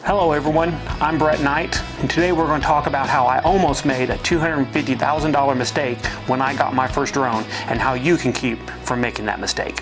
Hello everyone, I'm Brett Knight, and today we're going to talk about how I almost made a $250,000 mistake when I got my first drone and how you can keep from making that mistake.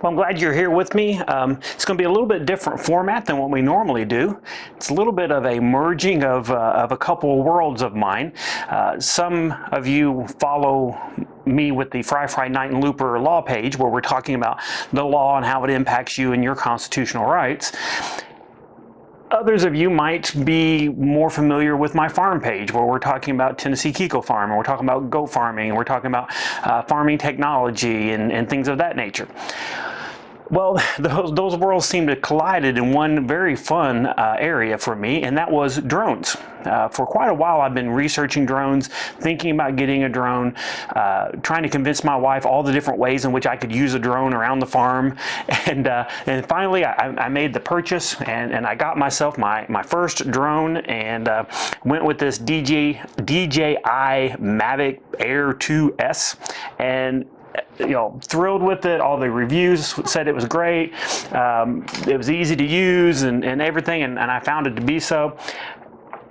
Well, I'm glad you're here with me. It's going to be a little bit different format than what we normally do. It's a little bit of a merging of a couple worlds of mine. Some of you follow me with the Fry Knight and Looper law page, where we're talking about the law and how it impacts you and your constitutional rights. Others of you might be more familiar with my farm page, where we're talking about Tennessee Kiko Farm, and we're talking about goat farming, and we're talking about farming technology and things of that nature. Well, those worlds seem to collided in one very fun area for me, and that was drones. For quite a while I've been researching drones, thinking about getting a drone, trying to convince my wife all the different ways in which I could use a drone around the farm, and finally I made the purchase, and I got myself my first drone, and went with this DJI Mavic Air 2S, and thrilled with it. All the reviews said it was great. It was easy to use and everything, and I found it to be so.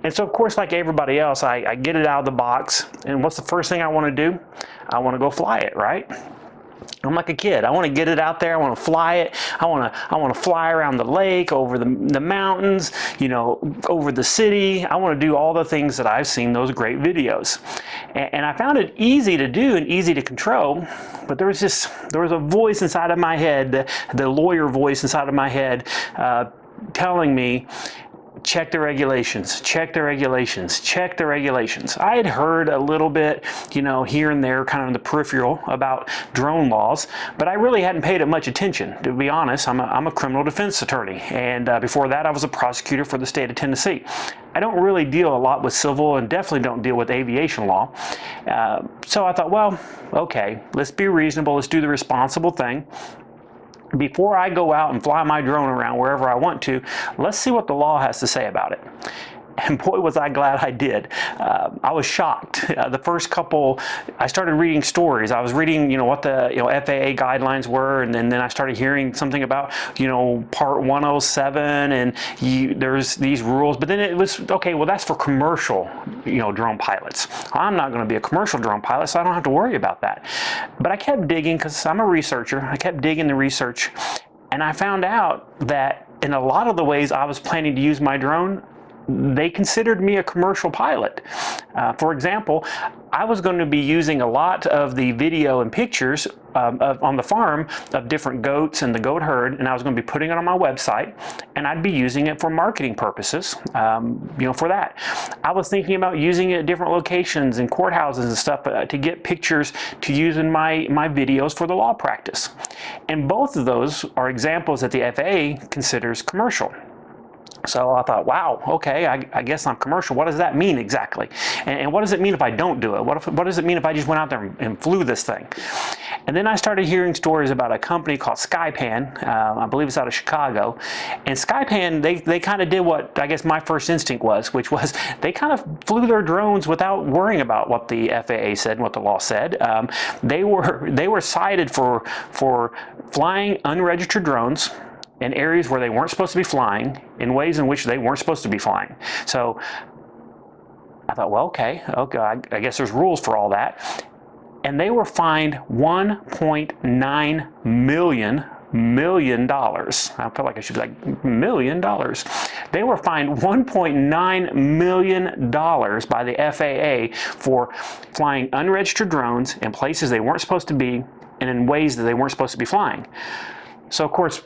And so, of course, like everybody else, I get it out of the box, and what's the first thing I want to do? I want to go fly it, right? I'm like a kid. I want to get it out there. I want to fly it. I want to fly around the lake, over the mountains, over the city. I want to do all the things that I've seen those great videos. And I found it easy to do and easy to control, but there was a voice inside of my head, the lawyer voice inside of my head, telling me, check the regulations, check the regulations, check the regulations. I had heard a little bit, here and there, kind of in the peripheral, about drone laws, but I really hadn't paid it much attention. To be honest, I'm a criminal defense attorney, and before that I was a prosecutor for the state of Tennessee. I don't really deal a lot with civil, and definitely don't deal with aviation law. So I thought, well, okay, let's be reasonable, let's do the responsible thing. Before I go out and fly my drone around wherever I want to, let's see what the law has to say about it. And boy, was I glad I did. I was shocked. The first couple, I started reading stories. I was reading, what the FAA guidelines were, and then I started hearing something about, Part 107, and there's these rules. But then it was, okay, well, that's for commercial, drone pilots. I'm not going to be a commercial drone pilot, so I don't have to worry about that. But I kept digging, because I'm a researcher. I kept digging the research, and I found out that in a lot of the ways I was planning to use my drone, they considered me a commercial pilot. For example, I was going to be using a lot of the video and pictures on the farm of different goats and the goat herd, and I was going to be putting it on my website, and I'd be using it for marketing purposes, for that. I was thinking about using it at different locations and courthouses and stuff to get pictures to use in my videos for the law practice. And both of those are examples that the FAA considers commercial. So I thought, wow, okay, I guess I'm commercial. What does that mean exactly? And what does it mean if I don't do it? What does it mean if I just went out there and flew this thing? And then I started hearing stories about a company called Skypan. I believe it's out of Chicago. And Skypan, they kind of did what I guess my first instinct was, which was they kind of flew their drones without worrying about what the FAA said and what the law said. They were cited for flying unregistered drones in areas where they weren't supposed to be flying, in ways in which they weren't supposed to be flying. So I thought, well, okay, I guess there's rules for all that. And they were fined $1.9 million. I felt like I should be like, $1 million. They were fined $1.9 million by the FAA for flying unregistered drones in places they weren't supposed to be and in ways that they weren't supposed to be flying. So of course,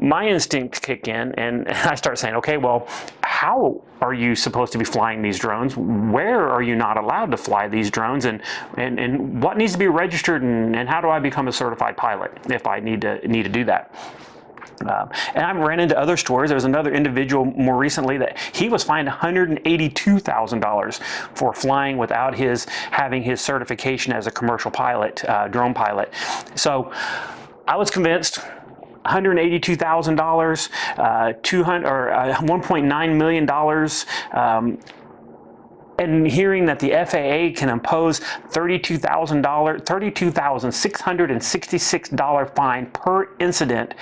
my instinct kicked in, and I start saying, okay, well, how are you supposed to be flying these drones? Where are you not allowed to fly these drones? And what needs to be registered, and how do I become a certified pilot if I need to do that? And I've ran into other stories. There was another individual more recently that he was fined $182,000 for flying without having his certification as a commercial pilot, drone pilot. So I was convinced. $182,000, $1.9 million, and hearing that the FAA can impose $32,666 fine per incident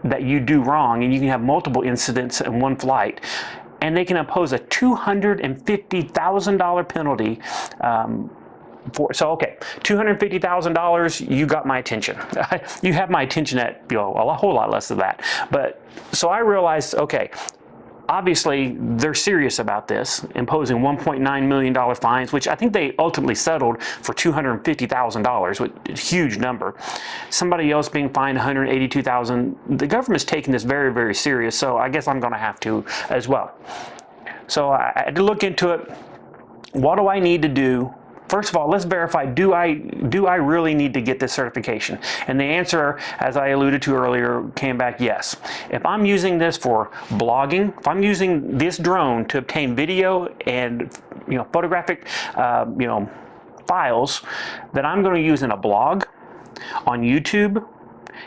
that you do wrong, and you can have multiple incidents in one flight, and they can impose a $250,000 penalty. So okay, $250,000, you got my attention. You have my attention at a whole lot less than that. But so I realized, okay, obviously they're serious about this, imposing $1.9 million fines, which I think they ultimately settled for $250,000, which is a huge number. Somebody else being fined $182,000. The government's taking this very, very serious, so I guess I'm going to have to as well. So I had to look into it. What do I need to do? First of all, let's verify, do I really need to get this certification? And the answer, as I alluded to earlier, came back yes. If I'm using this for blogging, if I'm using this drone to obtain video and photographic files that I'm going to use in a blog, on YouTube,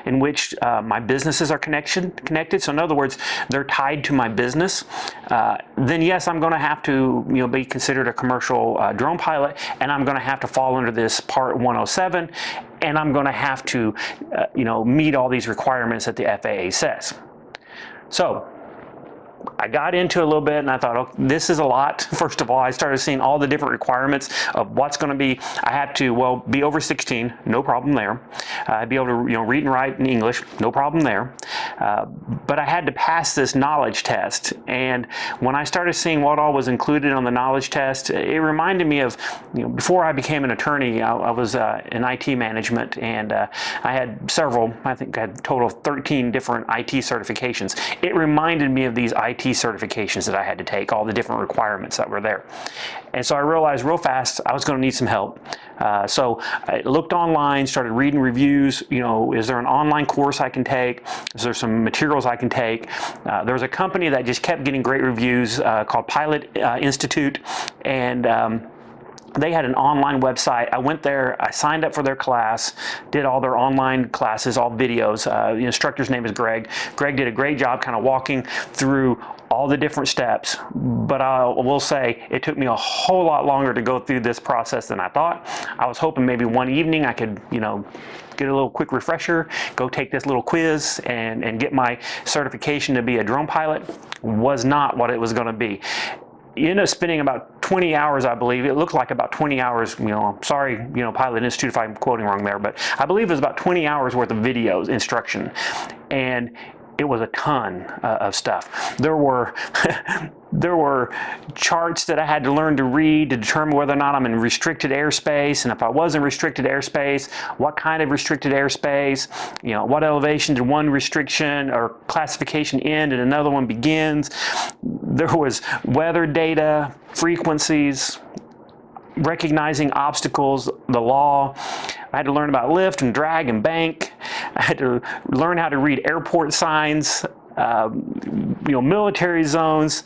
in which my businesses are connected. So in other words, they're tied to my business. Then yes, I'm going to have to be considered a commercial drone pilot, and I'm going to have to fall under this Part 107, and I'm going to have to meet all these requirements that the FAA says. So I got into it a little bit, and I thought, oh, this is a lot. First of all, I started seeing all the different requirements of what's going to be. I had to, be over 16, no problem there. I'd be able to, read and write in English, no problem there. But I had to pass this knowledge test. And when I started seeing what all was included on the knowledge test, it reminded me of, before I became an attorney, I was in IT management, and I had several, I think I had a total of 13 different IT certifications. It reminded me of these IT certifications that I had to take, all the different requirements that were there. And so I realized real fast I was going to need some help. So I looked online, started reading reviews. Is there an online course I can take? Is there some materials I can take? There was a company that just kept getting great reviews called Pilot Institute, and they had an online website. I went there, I signed up for their class, did all their online classes, all videos. The instructor's name is Greg. Greg did a great job kind of walking through all the different steps, but I will say it took me a whole lot longer to go through this process than I thought. I was hoping maybe one evening I could, get a little quick refresher, go take this little quiz and get my certification to be a drone pilot. Was not what it was going to be. You end up spending about 20 hours, I believe. It looked like about 20 hours, sorry, Pilot Institute if I'm quoting wrong there, but I believe it was about 20 hours worth of videos, instruction. And it was a ton of stuff. There were charts that I had to learn to read to determine whether or not I'm in restricted airspace, and if I was in restricted airspace, what kind of restricted airspace, what elevation did one restriction or classification end and another one begins. There was weather data, frequencies, recognizing obstacles, the law. I had to learn about lift and drag and bank. I had to learn how to read airport signs, military zones.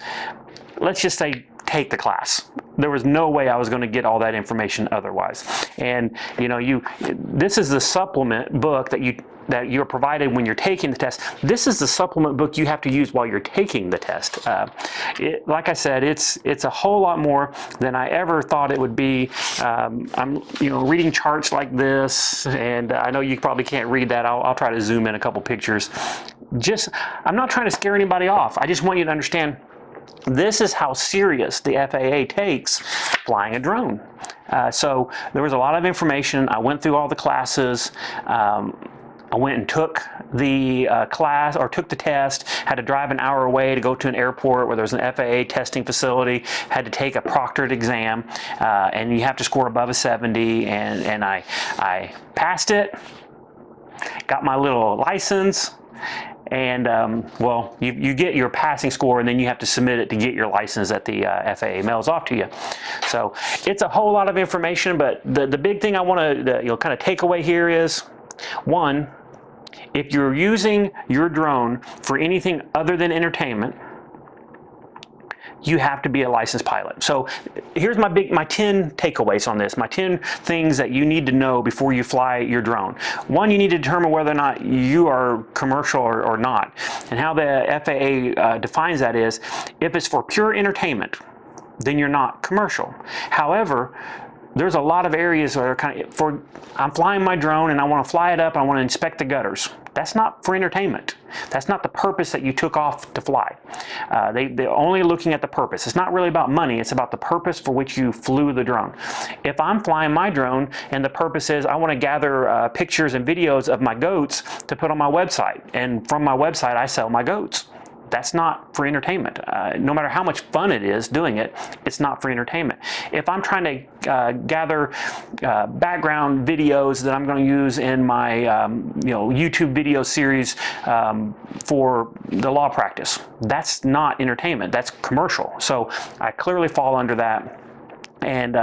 Let's just say take the class. There was no way I was going to get all that information otherwise. And this is the supplement book that you're provided when you're taking the test. This is the supplement book you have to use while you're taking the test. Like I said, it's a whole lot more than I ever thought it would be. I'm reading charts like this, and I know you probably can't read that. I'll try to zoom in a couple pictures. I'm not trying to scare anybody off. I just want you to understand this is how serious the FAA takes flying a drone. So there was a lot of information. I went through all the classes. I went and took the class, or took the test, had to drive an hour away to go to an airport where there was an FAA testing facility, had to take a proctored exam, and you have to score above a 70, and I passed it, got my little license, and you get your passing score, and then you have to submit it to get your license that the FAA mails off to you. So it's a whole lot of information, but the big thing I want to kind of take away here is, one, If you're using your drone for anything other than entertainment, you have to be a licensed pilot. So here's my 10 takeaways on this, my 10 things that you need to know before you fly your drone. One, you need to determine whether or not you are commercial or not. And how the FAA defines that is, if it's for pure entertainment, then you're not commercial. However, there's a lot of areas where I'm flying my drone and I want to fly it up, I want to inspect the gutters. That's not for entertainment. That's not the purpose that you took off to fly. They're only looking at the purpose. It's not really about money, it's about the purpose for which you flew the drone. If I'm flying my drone and the purpose is I want to gather pictures and videos of my goats to put on my website, and from my website I sell my goats, that's not for entertainment. No matter how much fun it is doing it, it's not for entertainment. If I'm trying to gather background videos that I'm going to use in my YouTube video series for the law practice, that's not entertainment, that's commercial. So I clearly fall under that. And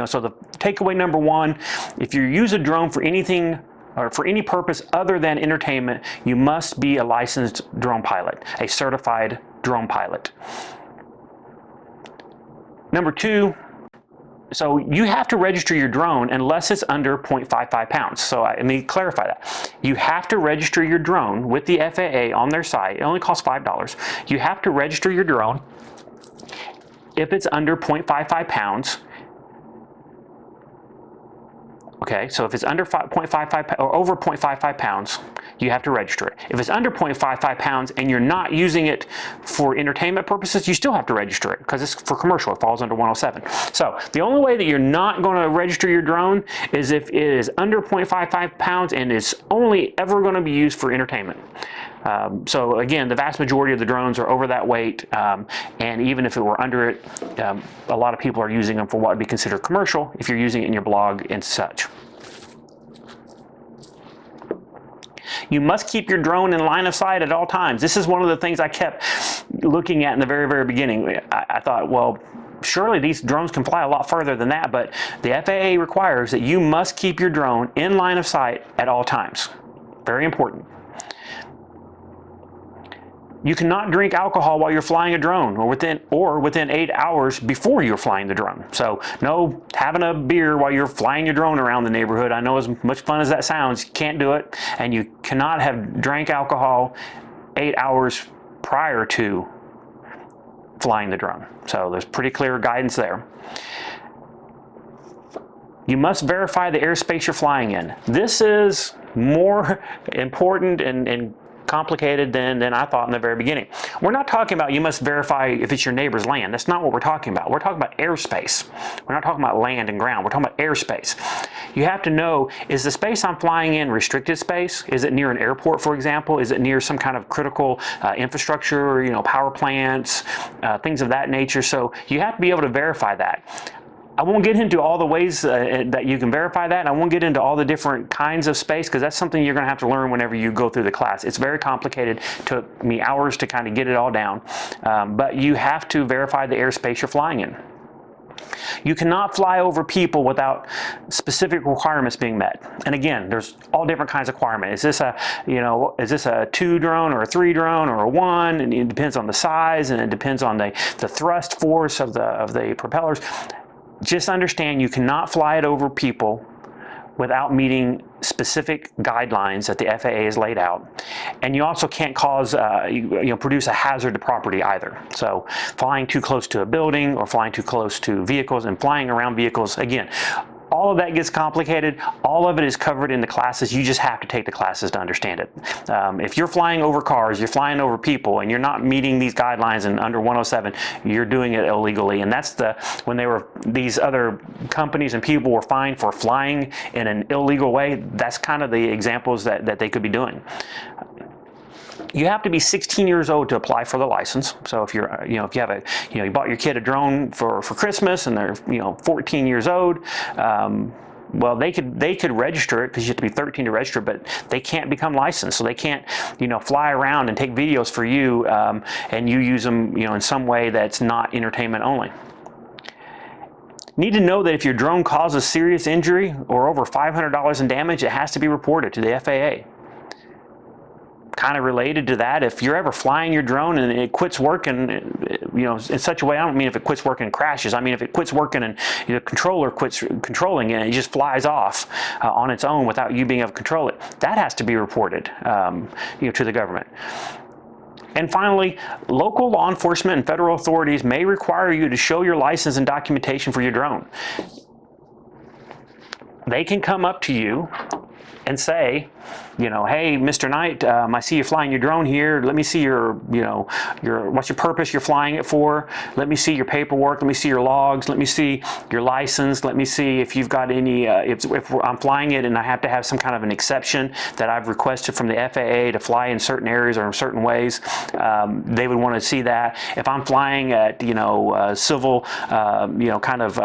so the takeaway number one, if you use a drone for anything or for any purpose other than entertainment, you must be a licensed drone pilot, a certified drone pilot. Number two, so you have to register your drone unless it's under 0.55 pounds. So let me clarify that. You have to register your drone with the FAA on their site. It only costs $5. You have to register your drone if it's under 0.55 pounds. Okay, so if it's under 0.55 or over 0.55 pounds, you have to register it. If it's under 0.55 pounds and you're not using it for entertainment purposes, you still have to register it because it's for commercial. It falls under 107. So the only way that you're not going to register your drone is if it is under 0.55 pounds and is only ever going to be used for entertainment. So again, the vast majority of the drones are over that weight, and even if it were under it, a lot of people are using them for what would be considered commercial if you're using it in your blog and such. You must keep your drone in line of sight at all times. This is one of the things I kept looking at in the very, very beginning. I thought, well, surely these drones can fly a lot further than that, but the FAA requires that you must keep your drone in line of sight at all times. Very important. You cannot drink alcohol while you're flying a drone or within 8 hours before you're flying the drone. So no having a beer while you're flying your drone around the neighborhood. I know as much fun as that sounds, you can't do it. And you cannot have drank alcohol 8 hours prior to flying the drone. So there's pretty clear guidance there. You must verify the airspace you're flying in. This is more important and complicated than I thought in the very beginning. We're not talking about you must verify if it's your neighbor's land. That's not what we're talking about. We're talking about airspace. We're not talking about land and ground. We're talking about airspace. You have to know, is the space I'm flying in restricted space? Is it near an airport, for example? Is it near some kind of critical infrastructure, power plants, things of that nature? So you have to be able to verify that. I won't get into all the ways that you can verify that, and I won't get into all the different kinds of space because that's something you're going to have to learn whenever you go through the class. It's very complicated. It took me hours to kind of get it all down, but you have to verify the airspace you're flying in. You cannot fly over people without specific requirements being met. And again, there's all different kinds of requirements. Is this a 2 drone or a 3 drone or a 1? And it depends on the size, and it depends on the thrust force of the propellers. Just understand you cannot fly it over people without meeting specific guidelines that the FAA has laid out. And you also can't cause, produce a hazard to property either. So flying too close to a building or flying too close to vehicles and flying around vehicles, again, all of that gets complicated. All of it is covered in the classes. You just have to take the classes to understand it. If you're flying over cars, you're flying over people, and you're not meeting these guidelines and under 107, you're doing it illegally. And that's when these other companies and people were fined for flying in an illegal way, that's kind of the examples that they could be doing. You have to be 16 years old to apply for the license. So if you're, if you have you bought your kid a drone for Christmas and they're, 14 years old, well, they could register it because you have to be 13 to register, but they can't become licensed. So they can't, fly around and take videos for you, and you use them, in some way that's not entertainment only. Need to know that if your drone causes serious injury or over $500 in damage, it has to be reported to the FAA. kind of related to that. If you're ever flying your drone and it quits working, you know, in such a way, I don't mean if it quits working and crashes. I mean if it quits working and the controller quits controlling it and it just flies off on its own without you being able to control it. That has to be reported, you know, to the government. And finally, local law enforcement and federal authorities may require you to show your license and documentation for your drone. They can come up to you and say, you know, hey, Mr. Knight, I see you flying your drone here. Let me see your, you know, what's your purpose you're flying it for? Let me see your paperwork. Let me see your logs. Let me see your license. Let me see if you've got any, if I'm flying it and I have to have some kind of an exception that I've requested from the FAA to fly in certain areas or in certain ways. They would want to see that. If I'm flying at, you know, civil, you know, kind of,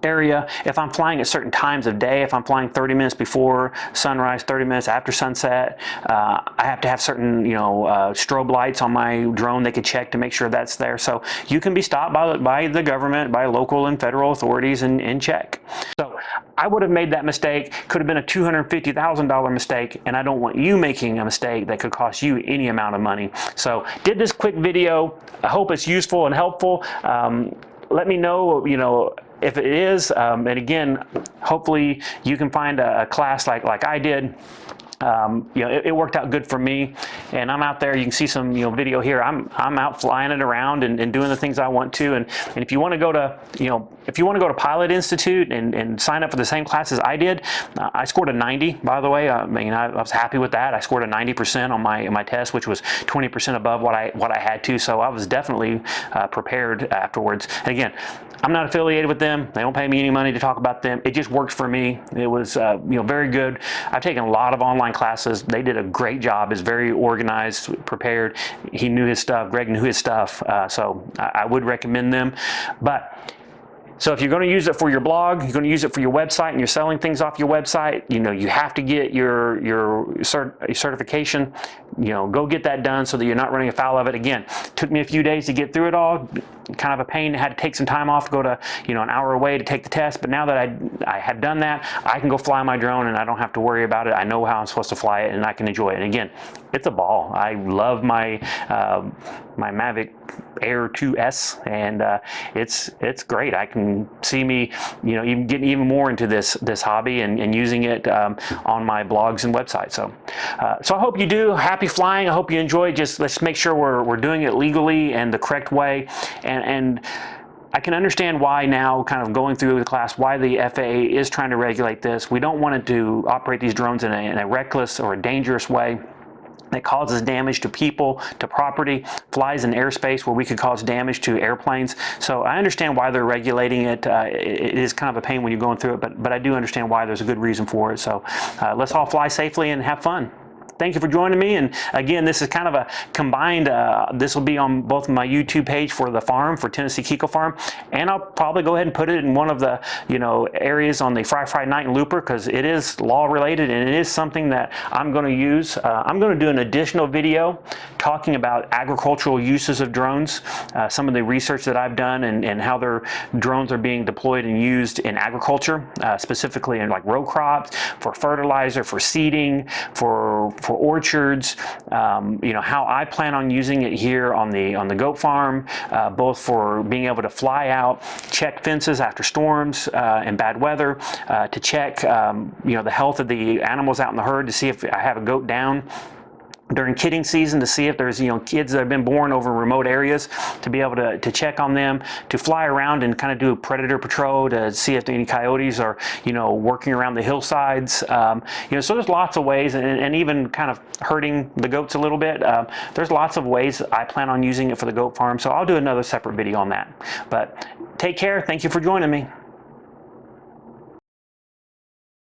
area, if I'm flying at certain times of day, if I'm flying 30 minutes before sunrise, 30 minutes after sunset, I have to have certain, you know, strobe lights on my drone they could check to make sure that's there. So you can be stopped by the government, by local and federal authorities and check. So I would have made that mistake, could have been a $250,000 mistake, and I don't want you making a mistake that could cost you any amount of money. So did this quick video. I hope it's useful and helpful. Let me know, you know, if it is, and again, hopefully you can find a class like I did. You know, it worked out good for me, and I'm out there. You can see some, you know, video here. I'm out flying it around and doing the things I want to. And if you want to go to, you know, if you want to go to Pilot Institute and sign up for the same class as I did, I scored a 90, by the way. I mean, I was happy with that. I scored a 90% on my test, which was 20% above what I had to. So I was definitely prepared afterwards. And again, I'm not affiliated with them. They don't pay me any money to talk about them. It just worked for me. It was, you know, very good. I've taken a lot of online classes. They did a great job. It's very organized, prepared. He knew his stuff. Greg knew his stuff. So I would recommend them. But so if you're going to use it for your blog, you're going to use it for your website, and you're selling things off your website, you know, you have to get your certification. You know, go get that done so that you're not running afoul of it. Again, it took me a few days to get through it all. Kind of a pain. I had to take some time off to go to, you know, an hour away to take the test. But now that I have done that, I can go fly my drone and I don't have to worry about it. I know how I'm supposed to fly it and I can enjoy it. And again, it's a ball. I love my my Mavic Air 2S, and it's great. I can see me, you know, even getting even more into this hobby and using it on my blogs and websites. So I hope you do. Happy flying. I hope you enjoy. Just let's make sure we're doing it legally and the correct way. And I can understand why now, kind of going through the class, why the FAA is trying to regulate this. We don't want it to operate these drones in a reckless or a dangerous way that causes damage to people, to property, flies in airspace where we could cause damage to airplanes. So I understand why they're regulating it. It is kind of a pain when you're going through it, but I do understand why there's a good reason for it. So let's all fly safely and have fun. Thank you for joining me. And again, this is kind of a combined, this will be on both my YouTube page for the farm, for Tennessee Kiko Farm, and I'll probably go ahead and put it in one of the, you know, areas on the Fry Night and Looper, because it is law related and it is something that I'm going to use. I'm going to do an additional video talking about agricultural uses of drones, some of the research that I've done and how their drones are being deployed and used in agriculture, specifically in like row crops, for fertilizer, for seeding, for orchards, you know, how I plan on using it here on the goat farm, both for being able to fly out, check fences after storms and bad weather, to check, you know, the health of the animals out in the herd, to see if I have a goat down during kidding season, to see if there's, you know, kids that have been born over remote areas, to be able to check on them, to fly around and kind of do a predator patrol to see if any coyotes are, you know, working around the hillsides. You know, so there's lots of ways, and even kind of herding the goats a little bit. There's lots of ways I plan on using it for the goat farm. So I'll do another separate video on that. But take care. Thank you for joining me.